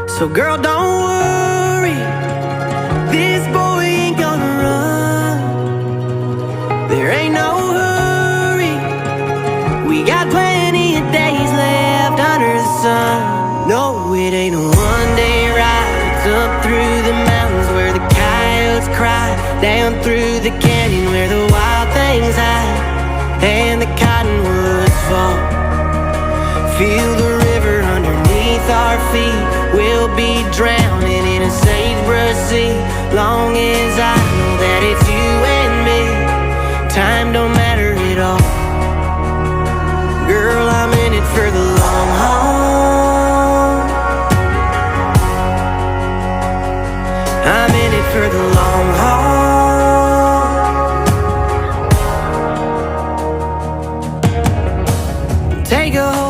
So girl, don't worry, this boy ain't gonna run. There ain't no hurry, we got plenty of days left under the sun. No, it ain't a one-day ride. It's up through the mountains where the coyotes cry, down through the canyon where the wild things hide, and the cottonwoods fall. Feel the river underneath our feet. We'll be drowning in a sagebrush sea, long as I know that it's you and me. Time don't matter at all. Girl, I'm in it for the long haul. I'm in it for the long haul. Take a